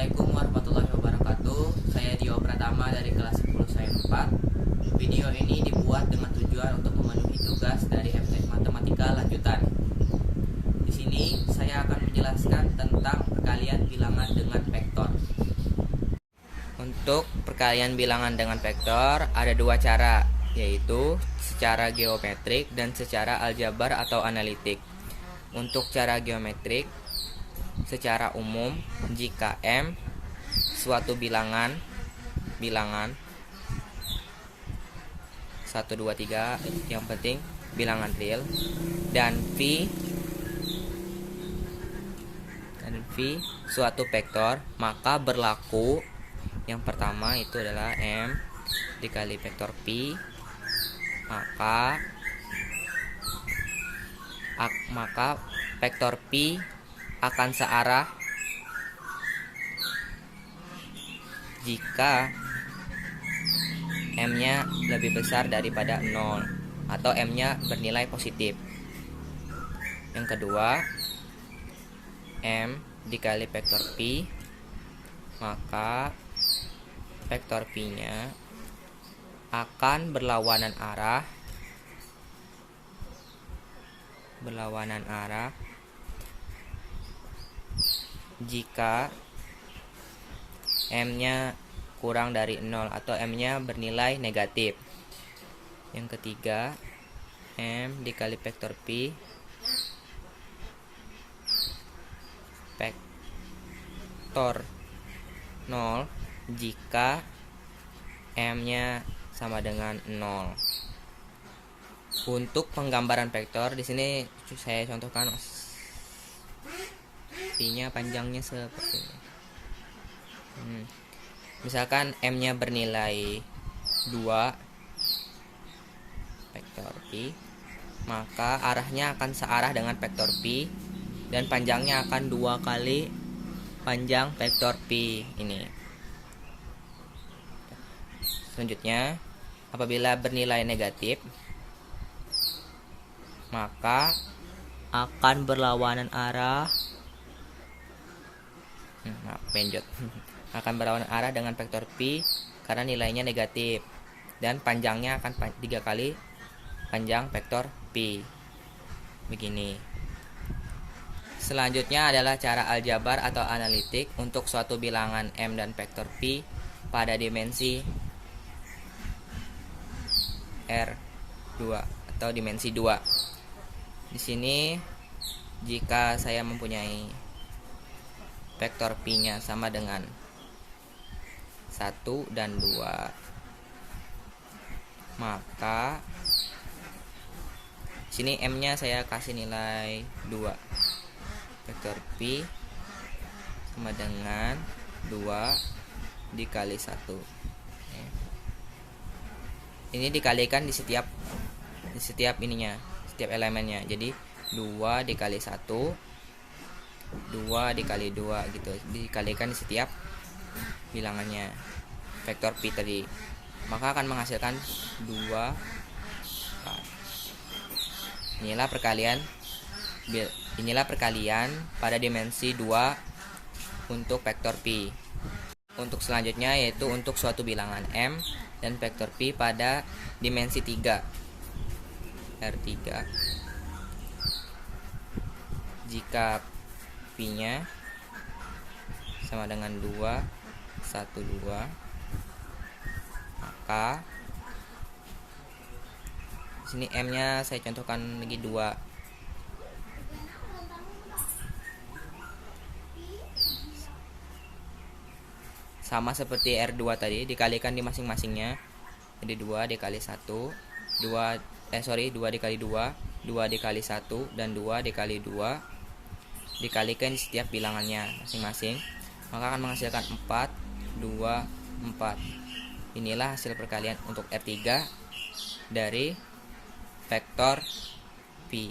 Assalamualaikum warahmatullahi wabarakatuh. Saya Dio Pratama dari kelas 10 Sains 4. Video ini dibuat dengan tujuan untuk memenuhi tugas dari FTS Matematika lanjutan. Di sini saya akan menjelaskan tentang perkalian bilangan dengan vektor. Untuk perkalian bilangan dengan vektor ada dua cara, yaitu secara geometrik dan secara aljabar atau analitik. Untuk cara geometrik, secara umum, jika M suatu bilangan 1, 2, 3, yang penting bilangan real, dan V suatu vektor, maka berlaku yang pertama itu adalah M dikali vektor P, maka vektor P akan searah jika M-nya lebih besar daripada 0 atau M-nya bernilai positif. Yang kedua, M dikali vektor P, maka vektor P-nya akan berlawanan arah jika M-nya kurang dari 0 atau M-nya bernilai negatif. Yang ketiga, M dikali vektor P, vektor 0 jika M-nya sama dengan 0. Untuk penggambaran vektor di sini saya contohkan P-nya panjangnya seperti ini. Misalkan M-nya bernilai 2, vektor P, maka arahnya akan searah dengan vektor P dan panjangnya akan 2 kali panjang vektor P ini. Selanjutnya, apabila bernilai negatif, maka akan berlawanan arah akan berlawanan arah dengan vektor P karena nilainya negatif dan panjangnya akan 3 kali panjang vektor P. Begini. Selanjutnya adalah cara aljabar atau analitik untuk suatu bilangan M dan vektor P pada dimensi R2 atau dimensi 2. Di sini jika saya mempunyai vektor P-nya sama dengan 1 dan 2, maka sini M-nya saya kasih nilai 2. Vektor P sama dengan 2 dikali 1. Ini dikalikan di setiap ininya, setiap elemennya. Jadi 2 dikali 1, 2 dikali 2 gitu, dikalikan di setiap bilangannya vektor P tadi, maka akan menghasilkan 2. Inilah perkalian pada dimensi 2 untuk vektor P. Untuk selanjutnya yaitu untuk suatu bilangan M dan vektor P pada dimensi 3 R3, jika P-nya sama dengan 2, 1, 2, maka sini M-nya saya contohkan lagi 2. Sama seperti R2 tadi, dikalikan di masing-masingnya. Jadi 2 dikali 1, 2 dikali 2, 2 dikali 1, dan 2 dikali 2 dikalikan di setiap bilangannya masing-masing, maka akan menghasilkan 4, 2, 4. Inilah hasil perkalian untuk R3 dari vektor P.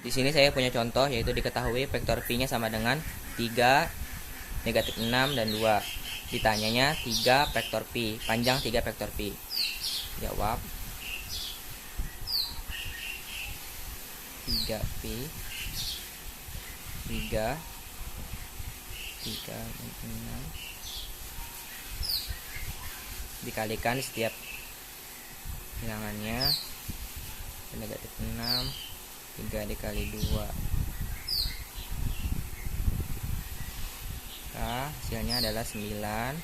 Di sini saya punya contoh, yaitu diketahui vektor P-nya sama dengan 3, negatif 6, dan 2. Ditanyanya 3 vektor P, panjang 3 vektor P. Jawab 3P 3 3 dan 6 dikalikan setiap bilangannya. Negatif 6, 3 dikali 2, hasilnya adalah 9.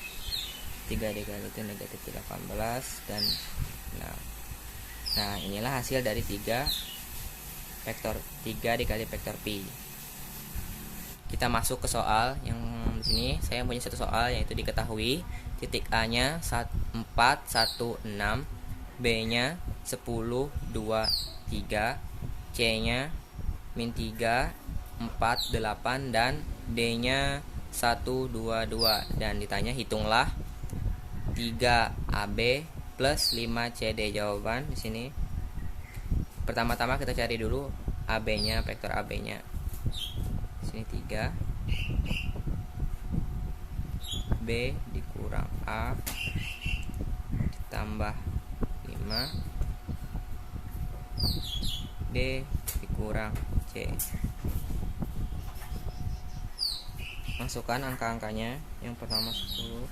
3 dikali itu negatif 18 dan 6. Nah, inilah hasil dari 3 dikali vektor pi. Kita masuk ke soal yang di sini. Saya punya satu soal, yaitu diketahui titik A-nya 4, 1, 6, B-nya 10, 2, 3, C-nya -3, 4, 8, dan D-nya 1, 2, 2. Dan ditanya hitunglah 3AB plus 5CD. Jawaban di sini. Pertama-tama kita cari dulu AB-nya, vektor AB-nya. Di sini 3. B dikurang A ditambah 5. D dikurang C. Masukkan angka-angkanya. Yang pertama 10,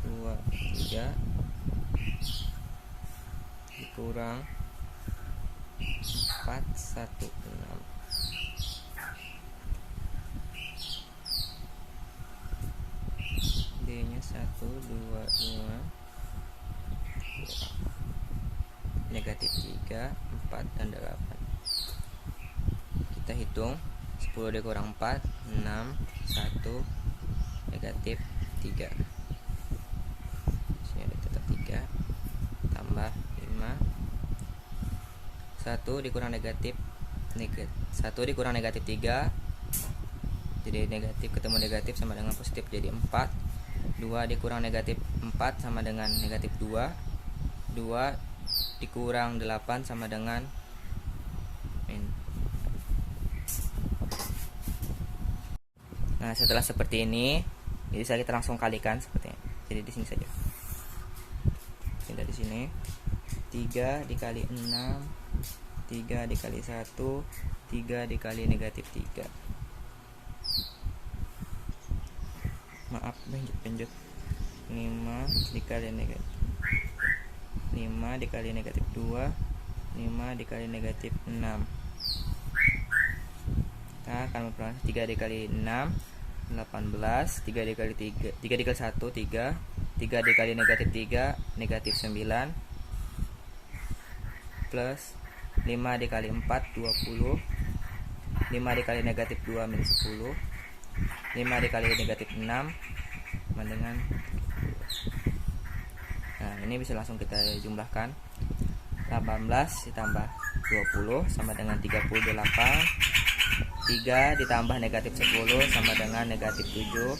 2, 3 dikurang 4, 1, 6. D nya 1, 2, 2 negatif 3, 4, dan 8. Kita hitung 10 dikurang 4, 6, 1, negatif 3. Sini ada tetap 3 tambah 5. 1 dikurang negatif 1 dikurang negatif 3, jadi negatif ketemu negatif sama dengan positif, jadi 4. 2 dikurang negatif 4 sama dengan negatif 2. 2 dikurang 8 sama dengan min. Nah, setelah seperti ini, jadi kita langsung kalikan seperti ini. Jadi di sini saja. Dari sini 3 dikali 6, 3 dikali 1, 3 dikali negatif 3. Maaf, penjut 5 dikali negatif 5 dikali negatif 2, 5 dikali negatif 6. Kita akan mempelajari 3 dikali 6 18, 3 dikali 3 dikali 1 3, 3 dikali negatif 3 negatif 9, plus 5 dikali 4 20, 5 dikali negatif 2 min 10, 5 dikali negatif 6 sama dengan. Nah, ini bisa langsung kita jumlahkan. 18 ditambah 20 sama dengan 38. 3 ditambah negatif 10 sama dengan negatif 7.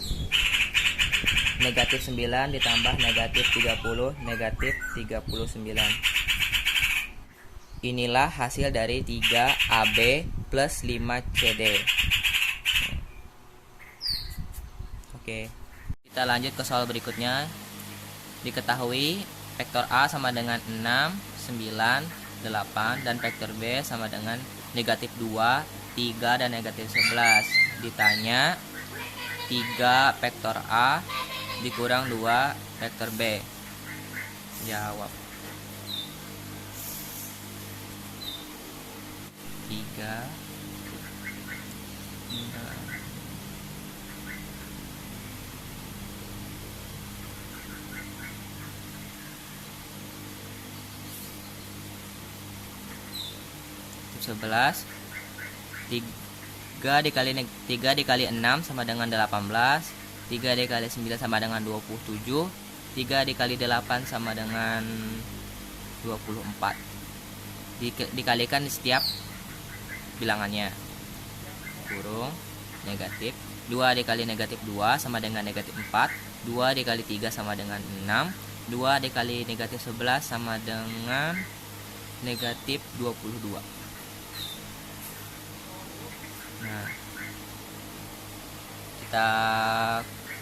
Negatif 9 ditambah negatif 30, negatif 39. Inilah hasil dari 3AB plus 5CD. Oke, kita lanjut ke soal berikutnya. Diketahui vektor A sama dengan 6, 9, 8, dan vektor B sama dengan negatif 2, 3, dan negatif 11. Ditanya 3 vektor A dikurang 2 vektor B. Jawab. 3 11. 3 dikali 6 sama dengan 18. 3 dikali 9 sama dengan 27. 3 dikali 8 sama dengan 24. Dikalikan setiap bilangannya. Kurung negatif. 2 dikali negatif 2 sama dengan negatif 4. 2 dikali 3 sama dengan 6. 2 dikali negatif 11 sama dengan negatif 22. Nah, kita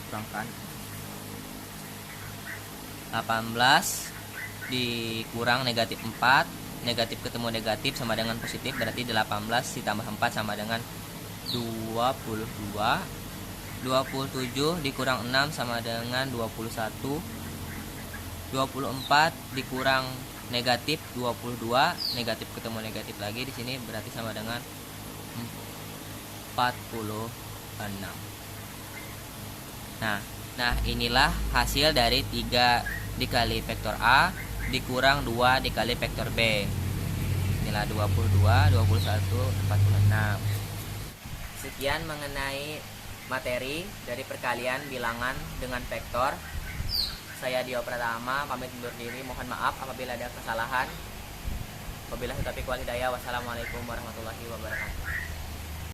kurangkan 18 dikurang negatif 4, negatif ketemu negatif sama dengan positif, berarti 18 ditambah 4 sama dengan 22. 27 dikurang 6 sama dengan 21. 24 dikurang negatif 22, negatif ketemu negatif lagi di sini berarti sama dengan 46. Nah, inilah hasil dari 3 dikali vektor A dikurang 2 dikali vektor B. Inilah 22, 21, 46. Sekian mengenai materi dari perkalian bilangan dengan vektor. Saya Dio Pratama pamit undur diri. Mohon maaf apabila ada kesalahan. Wabillahi taufiq wal hidayah. Wassalamualaikum warahmatullahi wabarakatuh.